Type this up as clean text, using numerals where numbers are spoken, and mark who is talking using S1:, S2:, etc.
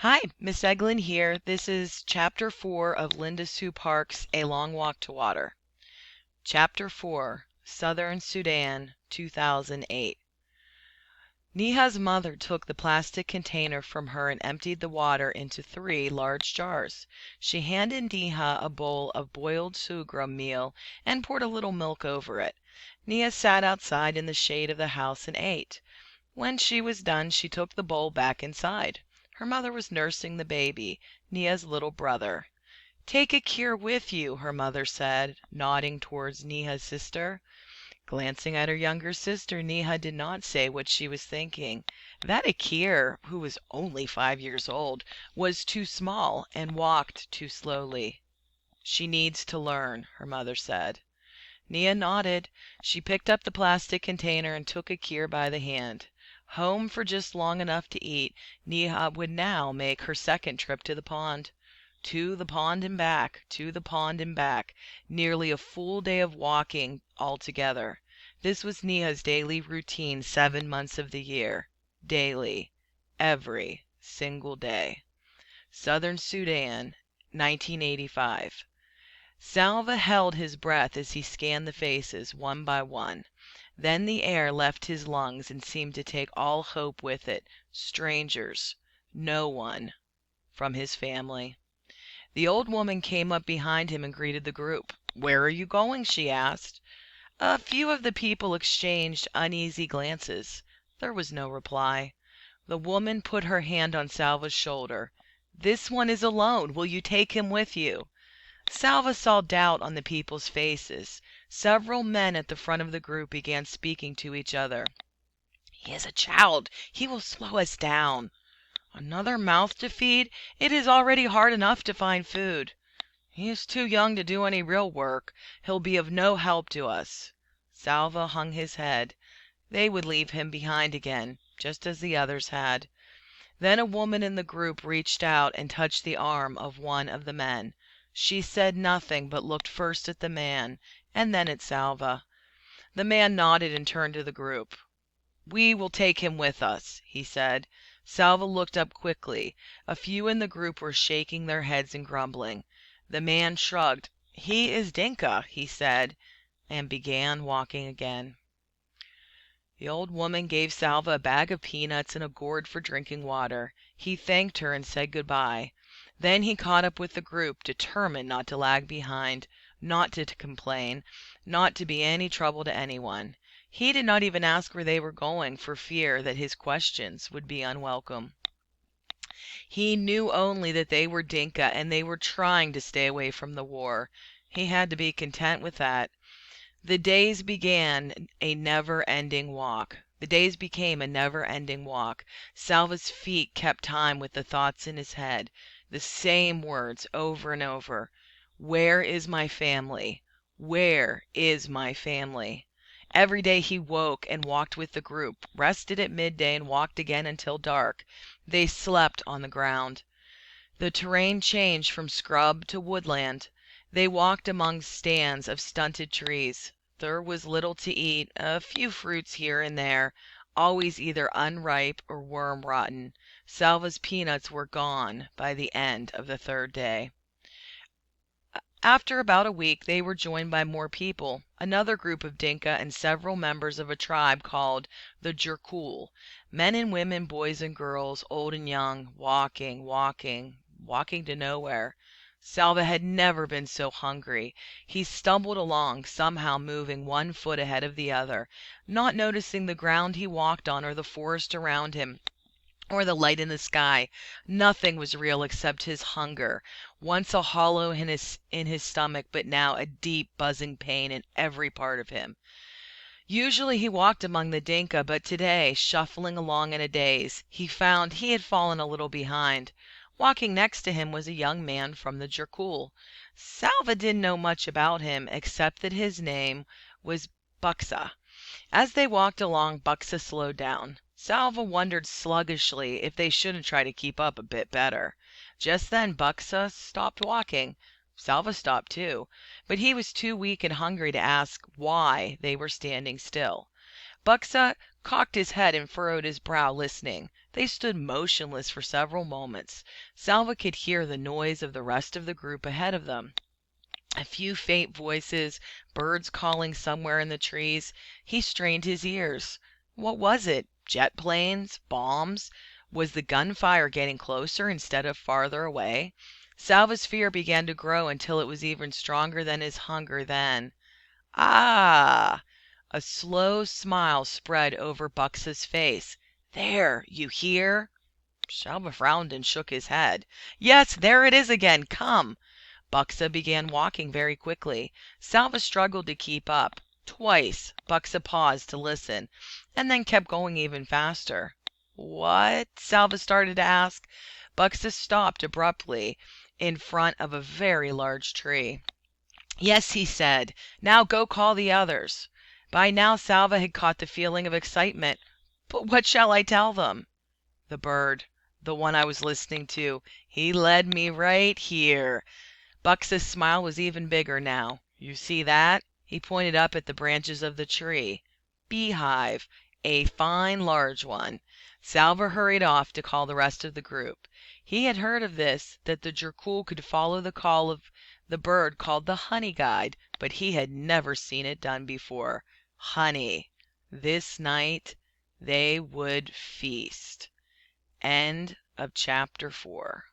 S1: Hi, Miss Eglin here. This is Chapter 4 of Linda Sue Park's A Long Walk to Water. Chapter 4, Southern Sudan, 2008. Neha's mother took the plastic container from her and emptied the water into 3 large jars. She handed Neha a bowl of boiled sorghum meal and poured a little milk over it. Neha sat outside in the shade of the house and ate. When she was done, she took the bowl back inside. Her mother was nursing the baby, Neha's little brother. "Take a cure with you," her mother said, nodding towards Neha's sister. Glancing at her younger sister, Neha did not say what she was thinking. That Akir, who was only 5 years old, was too small and walked too slowly. "She needs to learn," her mother said. Neha nodded. She picked up the plastic container and took Akir by the hand. Home for just long enough to eat, Neha would now make her second trip to the pond. To the pond and back, to the pond and back, nearly a full day of walking altogether. This was Neha's daily routine 7 months of the year. Daily. Every single day. Southern Sudan, 1985. Salva held his breath as he scanned the faces one by one. Then the air left his lungs and seemed to take all hope with it. Strangers. No one. From his family. The old woman came up behind him and greeted the group. "Where are you going?" she asked. A few of the people exchanged uneasy glances. There was no reply. The woman put her hand on Salva's shoulder. "This one is alone. Will you take him with you?" Salva saw doubt on the people's faces. Several men at the front of the group began speaking to each other. "He is a child. He will slow us down." "Another mouth to feed? It is already hard enough to find food." "He is too young to do any real work. He'll be of no help to us." Salva hung his head. They would leave him behind again, just as the others had. Then a woman in the group reached out and touched the arm of one of the men. She said nothing, but looked first at the man and then at Salva. The man nodded and turned to the group. "We will take him with us," he said. Salva looked up quickly. A few in the group were shaking their heads and grumbling. The man shrugged. "He is Dinka," he said, and began walking again. The old woman gave Salva a bag of peanuts and a gourd for drinking water. He thanked her and said goodbye. Then he caught up with the group, determined not to lag behind, not to complain, not to be any trouble to anyone. He did not even ask where they were going for fear that his questions would be unwelcome. He knew only that they were Dinka and they were trying to stay away from the war. He had to be content with that. The days began a never-ending walk. The days became a never-ending walk. Salva's feet kept time with the thoughts in his head. The same words over and over. "Where is my family? Where is my family?" Every day he woke and walked with the group, rested at midday and walked again until dark. They slept on the ground. The terrain changed from scrub to woodland. They walked among stands of stunted trees. There was little to eat, a few fruits here and there, always either unripe or worm-rotten. Salva's peanuts were gone by the end of the 3rd day. After about a week they were joined by more people, another group of Dinka and several members of a tribe called the Jerkul, men and women, boys and girls, old and young, walking, walking, walking to nowhere. Salva had never been so hungry. He stumbled along, somehow moving one foot ahead of the other, not noticing the ground he walked on or the forest around him, or the light in the sky. Nothing was real except his hunger, once a hollow in his stomach, but now a deep buzzing pain in every part of him. Usually he walked among the Dinka, but today, shuffling along in a daze, he found he had fallen a little behind. Walking next to him was a young man from the Jerkul. Salva didn't know much about him, except that his name was Buxa. As they walked along, Buxa slowed down. Salva wondered sluggishly if they shouldn't try to keep up a bit better. Just then Buxa stopped walking. Salva stopped too, but he was too weak and hungry to ask why they were standing still. Buxa cocked his head and furrowed his brow, listening. They stood motionless for several moments. Salva could hear the noise of the rest of the group ahead of them. A few faint voices, birds calling somewhere in the trees. He strained his ears. What was it? Jet planes? Bombs? Was the gunfire getting closer instead of farther away? Salva's fear began to grow until it was even stronger than his hunger then. Ah! A slow smile spread over Buxa's face. There, you hear? Salva frowned and shook his head. Yes, there it is again. Come. Buxa began walking very quickly. Salva struggled to keep up. Twice Buxa paused to listen, and then kept going even faster. What? Salva started to ask. Buxa stopped abruptly in front of a very large tree. Yes, he said. Now go call the others. By now Salva had caught the feeling of excitement. But what shall I tell them? The bird, the one I was listening to, he led me right here. Buxa's smile was even bigger now. You see that? He pointed up at the branches of the tree. Beehive, a fine large one. Salva hurried off to call the rest of the group. He had heard of this, that the jerkul could follow the call of the bird called the honey guide, but he had never seen it done before. Honey. This night they would feast. End of chapter 4.